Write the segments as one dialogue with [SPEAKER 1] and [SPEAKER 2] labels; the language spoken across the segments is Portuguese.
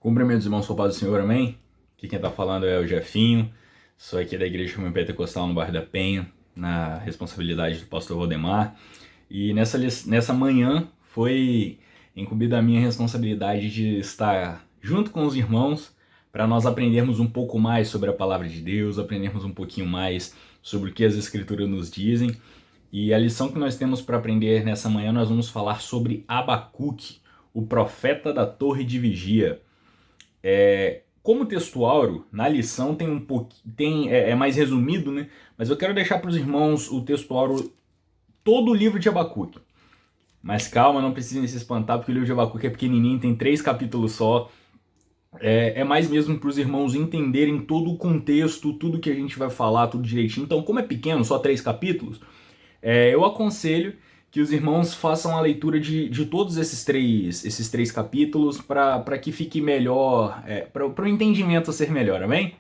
[SPEAKER 1] Cumprimentos, irmãos, com a paz do Senhor, amém? Aqui quem tá falando é o Jefinho, sou aqui da Igreja Caminho Pentecostal no bairro da Penha, na responsabilidade do pastor Valdemar. E nessa manhã foi incumbida a minha responsabilidade de estar junto com os irmãos para nós aprendermos um pouco mais sobre a palavra de Deus, aprendermos um pouquinho mais sobre o que as Escrituras nos dizem. E a lição que nós temos para aprender nessa manhã, nós vamos falar sobre Abacuque, o profeta da torre de vigia. Como textuário, na lição tem um pouquinho, é mais resumido, né? Mas eu quero deixar para os irmãos o textuário, todo o livro de Abacuque. Mas calma, não precisem se espantar, porque o livro de Abacuque é pequenininho, tem 3 capítulos só. É mais mesmo para os irmãos entenderem todo o contexto, tudo que a gente vai falar, tudo direitinho. Então, como é pequeno, só 3 capítulos, eu aconselho que os irmãos façam a leitura de todos esses três capítulos para que fique melhor, para o entendimento ser melhor, amém?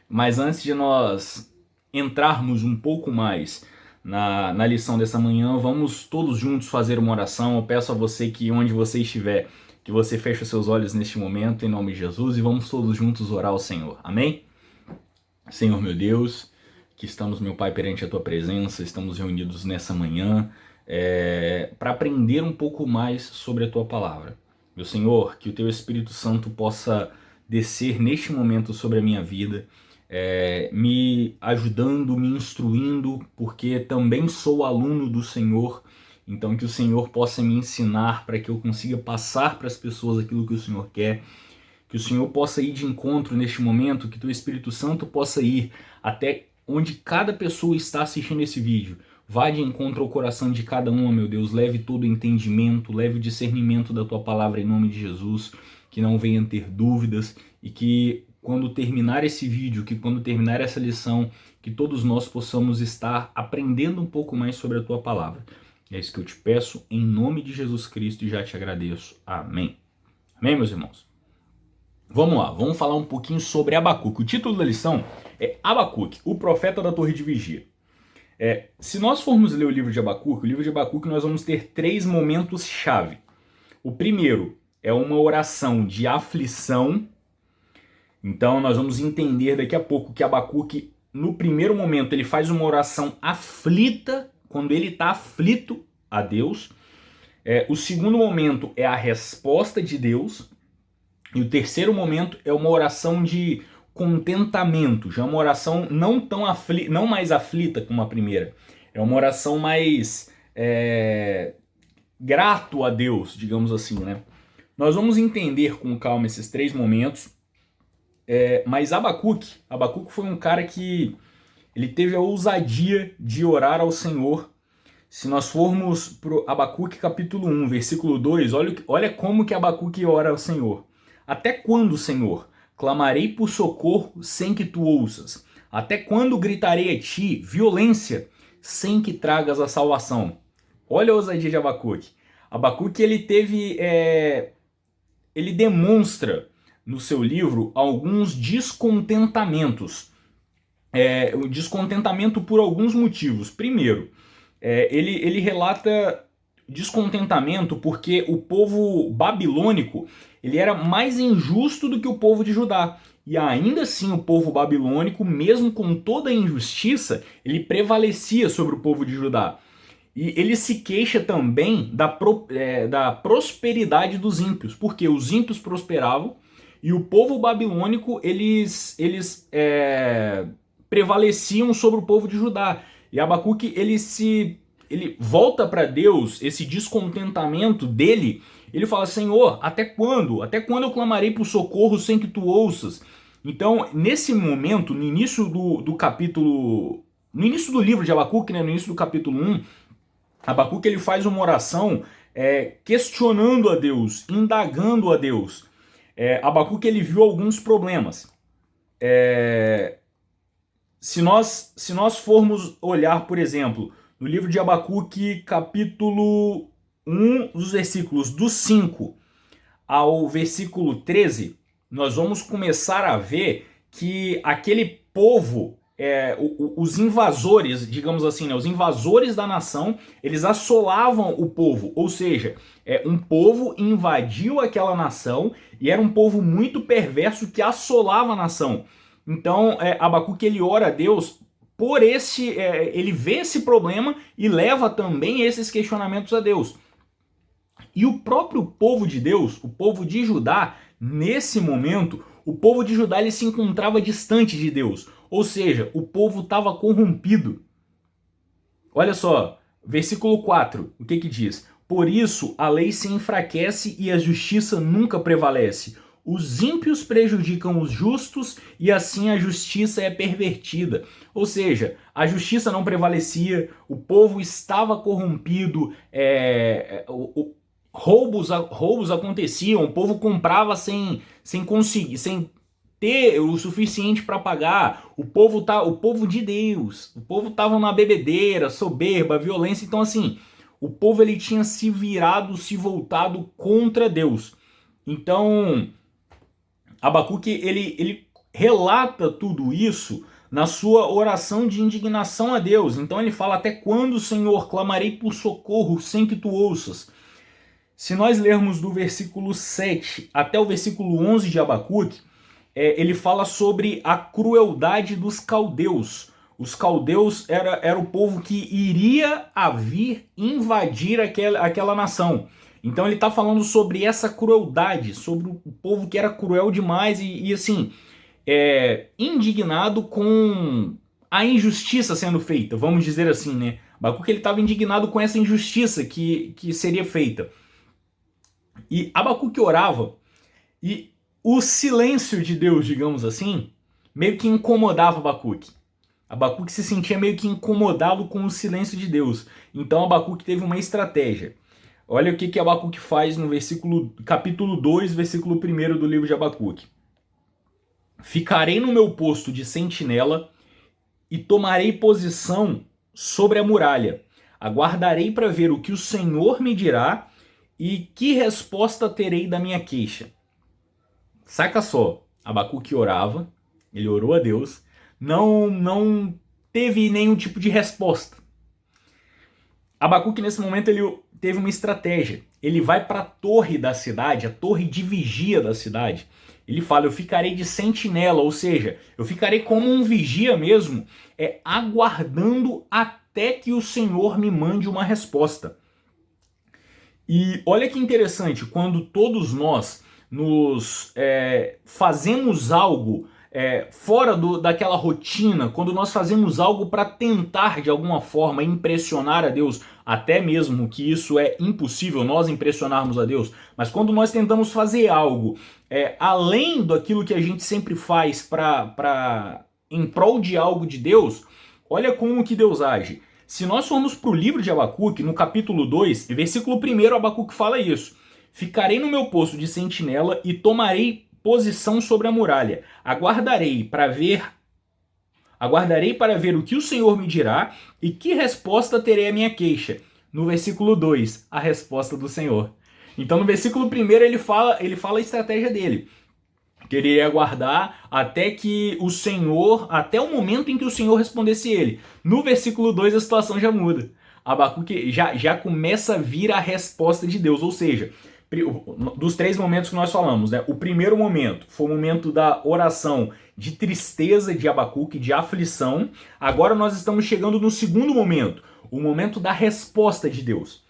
[SPEAKER 1] Mas antes de nós entrarmos um pouco mais na lição dessa manhã, vamos todos juntos fazer uma oração. Eu peço a você que onde você estiver, que você feche os seus olhos neste momento, em nome de Jesus, e vamos todos juntos orar ao Senhor, amém? Senhor meu Deus, que estamos, meu Pai, perante a Tua presença, estamos reunidos nessa manhã para aprender um pouco mais sobre a Tua palavra. Meu Senhor, que o Teu Espírito Santo possa descer neste momento sobre a minha vida, me ajudando, me instruindo, porque também sou aluno do Senhor, então que o Senhor possa me ensinar para que eu consiga passar para as pessoas aquilo que o Senhor quer, que o Senhor possa ir de encontro neste momento, que Teu Espírito Santo possa ir até onde cada pessoa está assistindo esse vídeo. Vá de encontro ao coração de cada um, meu Deus. Leve todo o entendimento, leve o discernimento da Tua palavra em nome de Jesus. Que não venham ter dúvidas e que quando terminar esse vídeo, que quando terminar essa lição, que todos nós possamos estar aprendendo um pouco mais sobre a Tua palavra. É isso que eu te peço em nome de Jesus Cristo e já te agradeço. Amém. Amém, meus irmãos? Vamos lá, vamos falar um pouquinho sobre Abacuque. O título da lição é Abacuque, o profeta da torre de vigia. Se nós formos ler o livro de Abacuque nós vamos ter 3 momentos-chave. O primeiro é uma oração de aflição. Então nós vamos entender daqui a pouco que Abacuque, no primeiro momento, ele faz uma oração aflita, quando ele está aflito a Deus. O segundo momento é a resposta de Deus. E o terceiro momento é uma oração de contentamento, já uma oração não mais aflita como a primeira. É uma oração mais grato a Deus, digamos assim, né? Nós vamos entender com calma esses 3 momentos, mas Abacuque foi um cara que ele teve a ousadia de orar ao Senhor. Se nós formos para Abacuque capítulo 1, versículo 2, olha como que Abacuque ora ao Senhor. Até quando, Senhor, clamarei por socorro sem que tu ouças? Até quando gritarei a ti violência sem que tragas a salvação? Olha a ousadia de Abacuque. Abacuque ele demonstra no seu livro alguns descontentamentos. O descontentamento por alguns motivos. Primeiro, ele relata descontentamento porque o povo babilônico ele era mais injusto do que o povo de Judá. E ainda assim o povo babilônico, mesmo com toda a injustiça, ele prevalecia sobre o povo de Judá. E ele se queixa também da prosperidade dos ímpios, porque os ímpios prosperavam e o povo babilônico eles prevaleciam sobre o povo de Judá. E Abacuque ele volta para Deus, esse descontentamento dele, ele fala: Senhor, até quando? Até quando eu clamarei por socorro sem que tu ouças? Então, nesse momento, no início do capítulo, no início do livro de Abacuque, né, no início do capítulo 1, Abacuque ele faz uma oração questionando a Deus, indagando a Deus. Abacuque ele viu alguns problemas. Se nós formos olhar, por exemplo, no livro de Abacuque, capítulo 1, dos versículos do 5 ao versículo 13, nós vamos começar a ver que aquele povo os invasores, digamos assim, né, os invasores da nação, eles assolavam o povo, ou seja, um povo invadiu aquela nação e era um povo muito perverso que assolava a nação. Então, Abacuque ele ora a Deus por ele vê esse problema e leva também esses questionamentos a Deus. E o próprio povo de Deus, o povo de Judá, nesse momento, o povo de Judá ele se encontrava distante de Deus. Ou seja, o povo estava corrompido. Olha só, versículo 4, o que diz? Por isso a lei se enfraquece e a justiça nunca prevalece. Os ímpios prejudicam os justos e assim a justiça é pervertida. Ou seja, a justiça não prevalecia, o povo estava corrompido, roubos aconteciam, o povo comprava sem conseguir, sem ter o suficiente para pagar. O povo de Deus, o povo estava na bebedeira, soberba, violência. Então assim, o povo ele tinha se voltado contra Deus. Então Abacuque ele relata tudo isso na sua oração de indignação a Deus. Então ele fala: até quando, Senhor, clamarei por socorro sem que tu ouças? Se nós lermos do versículo 7 até o versículo 11 de Abacuque, ele fala sobre a crueldade dos caldeus. Os caldeus era o povo que iria a vir invadir aquela nação. Então ele está falando sobre essa crueldade, sobre o povo que era cruel demais e assim, indignado com a injustiça sendo feita, vamos dizer assim, né? Abacuque ele estava indignado com essa injustiça que seria feita. E Abacuque orava e o silêncio de Deus, digamos assim, meio que incomodava Abacuque. Abacuque se sentia meio que incomodado com o silêncio de Deus. Então Abacuque teve uma estratégia. Olha o que Abacuque faz no capítulo 2, versículo 1 do livro de Abacuque. Ficarei no meu posto de sentinela e tomarei posição sobre a muralha. Aguardarei para ver o que o Senhor me dirá e que resposta terei da minha queixa. Saca só, Abacuque orava, ele orou a Deus, não teve nenhum tipo de resposta. Abacuque nesse momento ele teve uma estratégia. Ele vai para a torre da cidade, a torre de vigia da cidade. Ele fala: eu ficarei de sentinela, ou seja, eu ficarei como um vigia mesmo, aguardando até que o Senhor me mande uma resposta. E olha que interessante, quando todos nós nos fazemos algo fora daquela rotina, quando nós fazemos algo para tentar de alguma forma impressionar a Deus, até mesmo que isso é impossível nós impressionarmos a Deus, mas quando nós tentamos fazer algo além daquilo que a gente sempre faz em prol de algo de Deus, olha como que Deus age. Se nós formos para o livro de Abacuque, no capítulo 2, versículo 1, Abacuque fala isso: ficarei no meu posto de sentinela e tomarei posição sobre a muralha. Aguardarei para ver o que o Senhor me dirá e que resposta terei à minha queixa. No versículo 2, a resposta do Senhor. Então no versículo 1 ele fala a estratégia dele. Que ele ia aguardar até o momento em que o Senhor respondesse ele. No versículo 2 a situação já muda. Abacuque já começa a vir a resposta de Deus, ou seja, dos 3 momentos que nós falamos, né? O primeiro momento foi o momento da oração de tristeza de Abacuque, de aflição. Agora nós estamos chegando no segundo momento, o momento da resposta de Deus.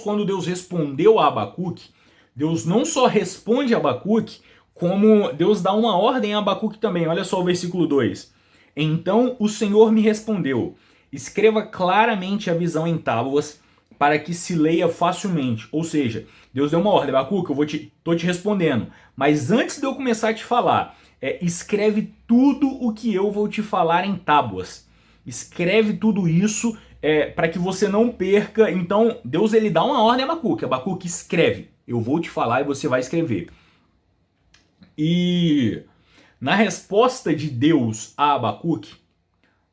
[SPEAKER 1] Quando Deus respondeu a Abacuque, Deus não só responde a Abacuque, como Deus dá uma ordem a Abacuque também. Olha só o versículo 2. Então o Senhor me respondeu: escreva claramente a visão em tábuas, para que se leia facilmente. Ou seja, Deus deu uma ordem: Abacuque, eu tô te respondendo. Mas antes de eu começar a te falar, escreve tudo o que eu vou te falar em tábuas. Escreve tudo isso para que você não perca. Então Deus ele dá uma ordem a Abacuque: Abacuque, escreve. Eu vou te falar e você vai escrever. E na resposta de Deus a Abacuque,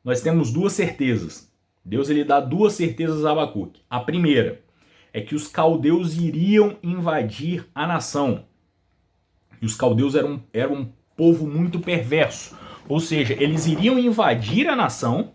[SPEAKER 1] nós temos 2 certezas. Deus ele dá 2 certezas a Abacuque. A primeira é que os caldeus iriam invadir a nação. E os caldeus eram um povo muito perverso. Ou seja, eles iriam invadir a nação,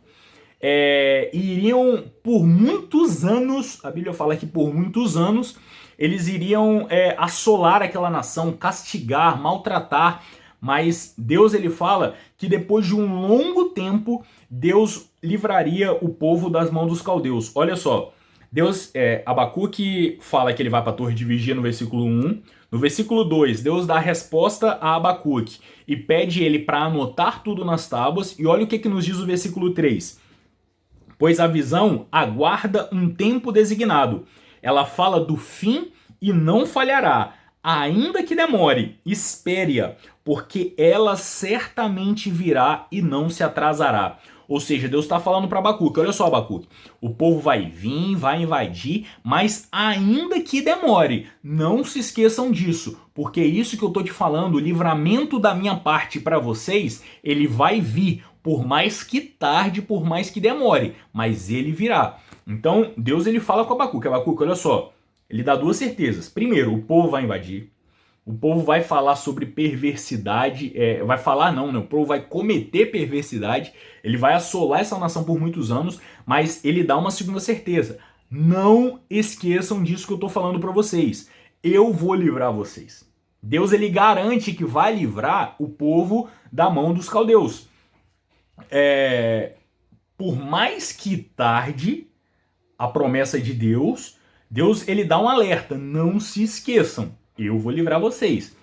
[SPEAKER 1] iriam por muitos anos, a Bíblia fala que por muitos anos, eles iriam assolar aquela nação, castigar, maltratar, mas Deus ele fala que depois de um longo tempo, Deus livraria o povo das mãos dos caldeus. Olha só, Deus, Abacuque fala que ele vai para a torre de vigia no versículo 1. No versículo 2, Deus dá a resposta a Abacuque e pede ele para anotar tudo nas tábuas. E olha o que nos diz o versículo 3. Pois a visão aguarda um tempo designado. Ela fala do fim e não falhará. Ainda que demore, espere-a, porque ela certamente virá e não se atrasará. Ou seja, Deus está falando para Abacuque, olha só, Abacuque, o povo vai vir, vai invadir, mas ainda que demore, não se esqueçam disso, porque isso que eu estou te falando, o livramento da minha parte para vocês, ele vai vir, por mais que tarde, por mais que demore, mas ele virá. Então, Deus ele fala com Abacuque, Abacuque, olha só, ele dá duas certezas. Primeiro, o povo vai invadir. O povo vai falar sobre perversidade, vai falar não, né? O povo vai cometer perversidade, ele vai assolar essa nação por muitos anos, mas ele dá uma segunda certeza. Não esqueçam disso que eu tô falando para vocês. Eu vou livrar vocês. Deus ele garante que vai livrar o povo da mão dos caldeus. Por mais que tarde, a promessa de Deus ele dá um alerta, não se esqueçam. Eu vou livrar vocês.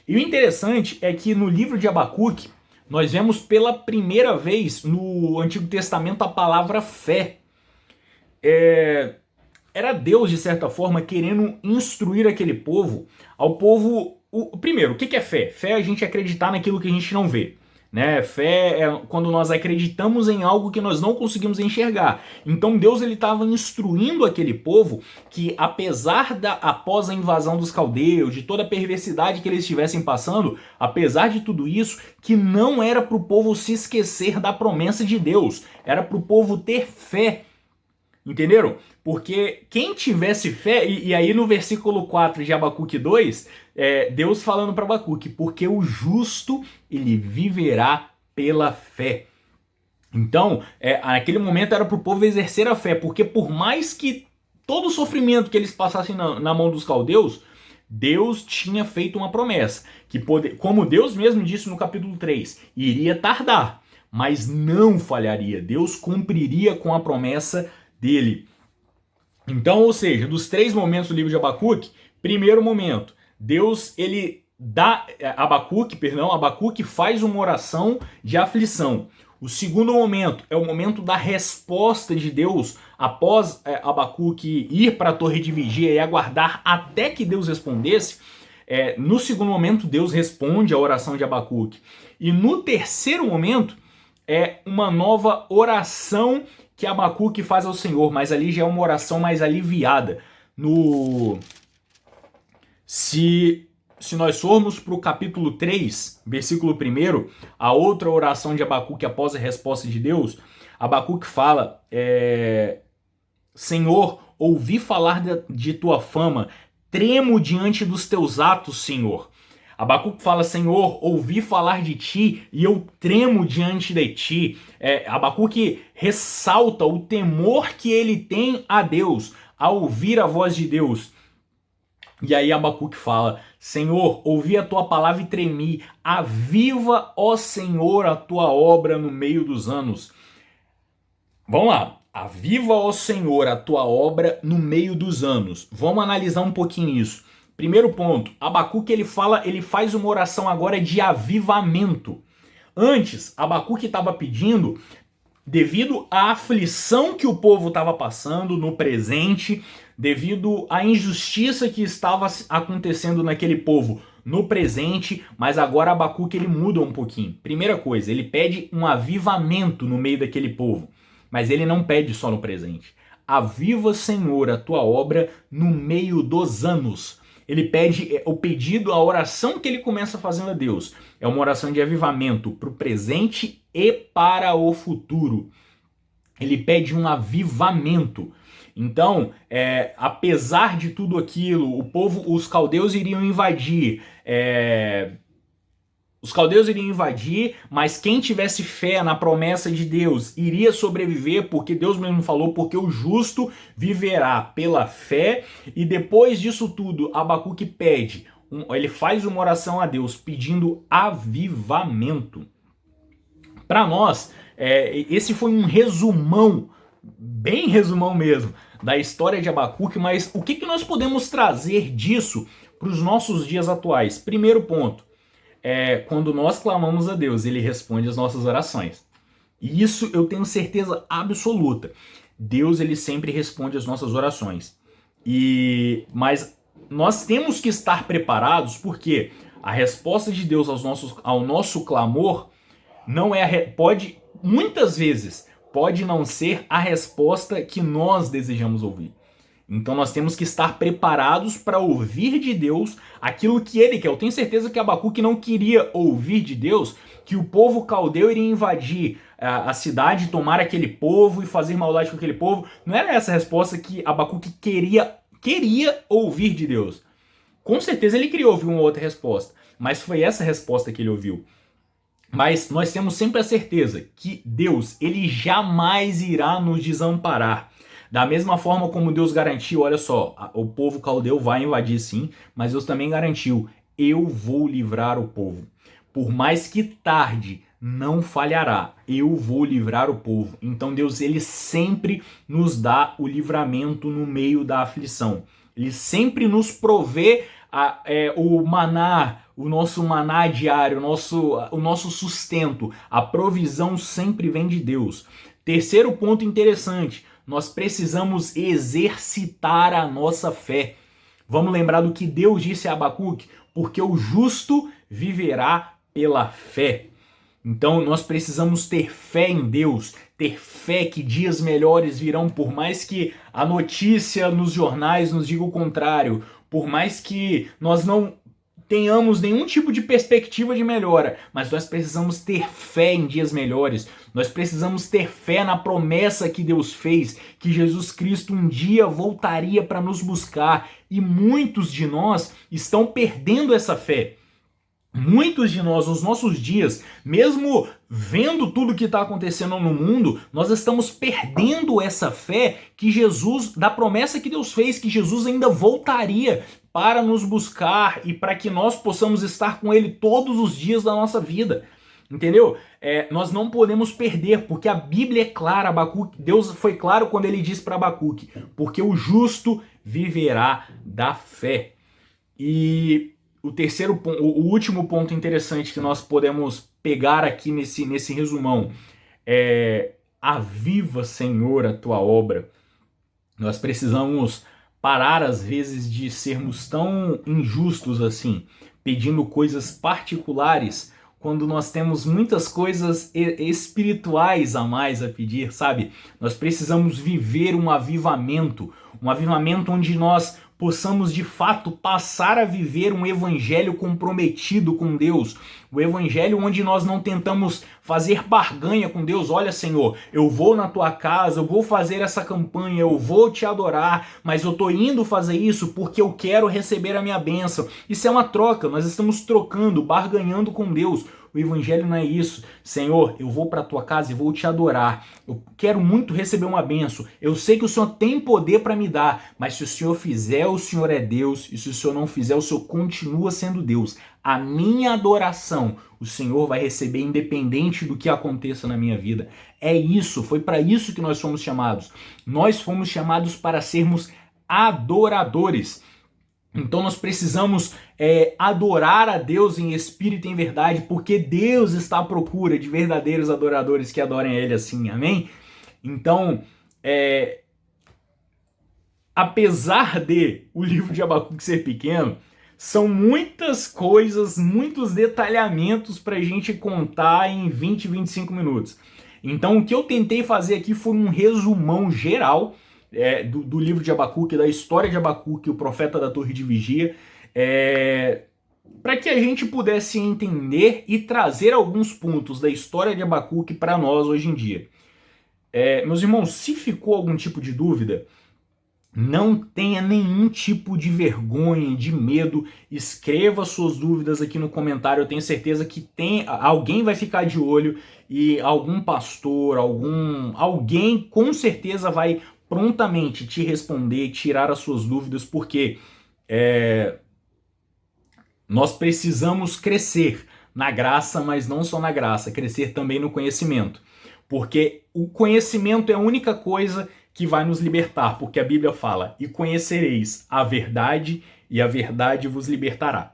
[SPEAKER 1] E o interessante é que no livro de Abacuque, nós vemos pela primeira vez no Antigo Testamento a palavra fé. Era Deus, de certa forma, querendo instruir aquele povo, ao povo... Primeiro, o que é fé? Fé é a gente acreditar naquilo que a gente não vê. Né? Fé é quando nós acreditamos em algo que nós não conseguimos enxergar. Então Deus ele estava instruindo aquele povo que após a invasão dos caldeus, de toda a perversidade que eles estivessem passando, apesar de tudo isso, que não era para o povo se esquecer da promessa de Deus, era para o povo ter fé. Entenderam? Porque quem tivesse fé, e aí no versículo 4 de Abacuque 2, Deus falando para Abacuque, porque o justo ele viverá pela fé. Então, naquele momento era para o povo exercer a fé, porque por mais que todo o sofrimento que eles passassem na mão dos caldeus, Deus tinha feito uma promessa, que como Deus mesmo disse no capítulo 3, iria tardar, mas não falharia, Deus cumpriria com a promessa dele. Então, ou seja, dos três momentos do livro de Abacuque, primeiro momento, Deus ele dá Abacuque faz uma oração de aflição. O segundo momento é o momento da resposta de Deus após Abacuque ir para a torre de vigia e aguardar até que Deus respondesse. No segundo momento, Deus responde a oração de Abacuque. E no terceiro momento, é uma nova oração que Abacuque faz ao Senhor, mas ali já é uma oração mais aliviada. Se nós formos para o capítulo 3, versículo 1, a outra oração de Abacuque após a resposta de Deus, Abacuque fala, Senhor, ouvi falar de tua fama, tremo diante dos teus atos, Senhor. Abacuque fala, Senhor, ouvi falar de ti e eu tremo diante de ti. Abacuque ressalta o temor que ele tem a Deus ao ouvir a voz de Deus. E aí Abacuque fala, Senhor, ouvi a tua palavra e tremi. Aviva, ó Senhor, a tua obra no meio dos anos. Vamos lá. Aviva, ó Senhor, a tua obra no meio dos anos. Vamos analisar um pouquinho isso. Primeiro ponto, Abacuque ele faz uma oração agora de avivamento. Antes, Abacuque estava pedindo, devido à aflição que o povo estava passando no presente, devido à injustiça que estava acontecendo naquele povo no presente, mas agora Abacuque ele muda um pouquinho. Primeira coisa, ele pede um avivamento no meio daquele povo, mas ele não pede só no presente. Aviva, Senhor, a tua obra no meio dos anos. Ele pede o pedido, a oração que ele começa fazendo a Deus. É uma oração de avivamento para o presente e para o futuro. Ele pede um avivamento. Então, apesar de tudo aquilo, os caldeus iriam invadir. Os caldeus iriam invadir, mas quem tivesse fé na promessa de Deus iria sobreviver, porque Deus mesmo falou, porque o justo viverá pela fé. E depois disso tudo, Abacuque pede, ele faz uma oração a Deus pedindo avivamento. Para nós, esse foi um resumão, bem resumão mesmo, da história de Abacuque, mas o que nós podemos trazer disso para os nossos dias atuais? Primeiro ponto, quando nós clamamos a Deus, Ele responde as nossas orações. E isso eu tenho certeza absoluta. Deus, Ele sempre responde as nossas orações. Mas nós temos que estar preparados, porque a resposta de Deus ao nosso clamor não muitas vezes pode não ser a resposta que nós desejamos ouvir. Então nós temos que estar preparados para ouvir de Deus aquilo que Ele quer. Eu tenho certeza que Abacuque não queria ouvir de Deus que o povo caldeu iria invadir a cidade, tomar aquele povo e fazer maldade com aquele povo. Não era essa a resposta que Abacuque queria ouvir de Deus. Com certeza ele queria ouvir uma outra resposta, mas foi essa resposta que ele ouviu. Mas nós temos sempre a certeza que Deus, Ele jamais irá nos desamparar. Da mesma forma como Deus garantiu, olha só, o povo caldeu vai invadir sim, mas Deus também garantiu, eu vou livrar o povo. Por mais que tarde, não falhará, eu vou livrar o povo. Então Deus, Ele sempre nos dá o livramento no meio da aflição. Ele sempre nos provê o maná, o nosso maná diário, o nosso sustento. A provisão sempre vem de Deus. Terceiro ponto interessante, nós precisamos exercitar a nossa fé. Vamos lembrar do que Deus disse a Abacuque, porque o justo viverá pela fé. Então nós precisamos ter fé em Deus, ter fé que dias melhores virão, por mais que a notícia nos jornais nos diga o contrário, por mais que nós não tenhamos nenhum tipo de perspectiva de melhora, mas nós precisamos ter fé em dias melhores, nós precisamos ter fé na promessa que Deus fez, que Jesus Cristo um dia voltaria para nos buscar, e muitos de nós estão perdendo essa fé. Muitos de nós, nos nossos dias, mesmo vendo tudo que está acontecendo no mundo, nós estamos perdendo essa fé que Jesus, da promessa que Deus fez, que Jesus ainda voltaria para nos buscar e para que nós possamos estar com Ele todos os dias da nossa vida. Entendeu? Nós não podemos perder, porque a Bíblia é clara, Abacuque, Deus foi claro quando Ele disse para Abacuque, porque o justo viverá da fé. E o último ponto interessante que nós podemos pegar aqui nesse resumão é: aviva, Senhor, a tua obra. Nós precisamos parar às vezes de sermos tão injustos assim, pedindo coisas particulares, quando nós temos muitas coisas espirituais a mais a pedir, sabe? Nós precisamos viver um avivamento onde nós possamos de fato passar a viver um evangelho comprometido com Deus, o evangelho onde nós não tentamos fazer barganha com Deus. Olha, Senhor, eu vou na tua casa, eu vou fazer essa campanha, eu vou te adorar, mas eu tô indo fazer isso porque eu quero receber a minha bênção. Isso é uma troca, nós estamos trocando, barganhando com Deus. O evangelho não é isso. Senhor, eu vou para a tua casa e vou te adorar. Eu quero muito receber uma bênção. Eu sei que o Senhor tem poder para me dar, mas se o Senhor fizer, o Senhor é Deus, e se o Senhor não fizer, o Senhor continua sendo Deus. A minha adoração, o Senhor vai receber independente do que aconteça na minha vida. É isso, foi para isso que nós fomos chamados. Nós fomos chamados para sermos adoradores. Então nós precisamos adorar a Deus em espírito e em verdade, porque Deus está à procura de verdadeiros adoradores que adorem a Ele assim, amém? Então, apesar de o livro de Abacuque ser pequeno, são muitas coisas, muitos detalhamentos para a gente contar em 20, 25 minutos. Então o que eu tentei fazer aqui foi um resumão geral do livro de Abacuque, da história de Abacuque, o profeta da Torre de Vigia, para que a gente pudesse entender e trazer alguns pontos da história de Abacuque para nós hoje em dia. Meus irmãos, se ficou algum tipo de dúvida, Não tenha nenhum tipo de vergonha, de medo. Escreva suas dúvidas aqui no comentário. Eu tenho certeza que alguém vai ficar de olho e algum pastor, alguém com certeza vai prontamente te responder, tirar as suas dúvidas, porque nós precisamos crescer na graça, mas não só na graça, crescer também no conhecimento. Porque o conhecimento é a única coisa que vai nos libertar, porque a Bíblia fala: e conhecereis a verdade, e a verdade vos libertará.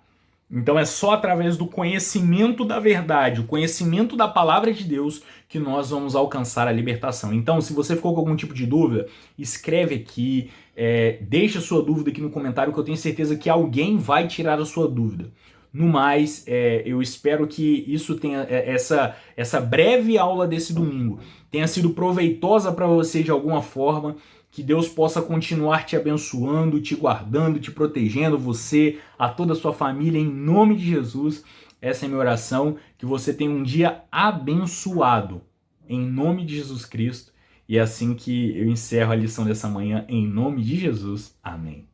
[SPEAKER 1] Então é só através do conhecimento da verdade, o conhecimento da palavra de Deus, que nós vamos alcançar a libertação. Então, se você ficou com algum tipo de dúvida, escreve aqui, deixa a sua dúvida aqui no comentário, que eu tenho certeza que alguém vai tirar a sua dúvida. No mais, eu espero que isso tenha, essa breve aula desse domingo tenha sido proveitosa para você de alguma forma, que Deus possa continuar te abençoando, te guardando, te protegendo, você, a toda a sua família, em nome de Jesus. Essa é a minha oração, que você tenha um dia abençoado, em nome de Jesus Cristo. E é assim que eu encerro a lição dessa manhã, em nome de Jesus. Amém.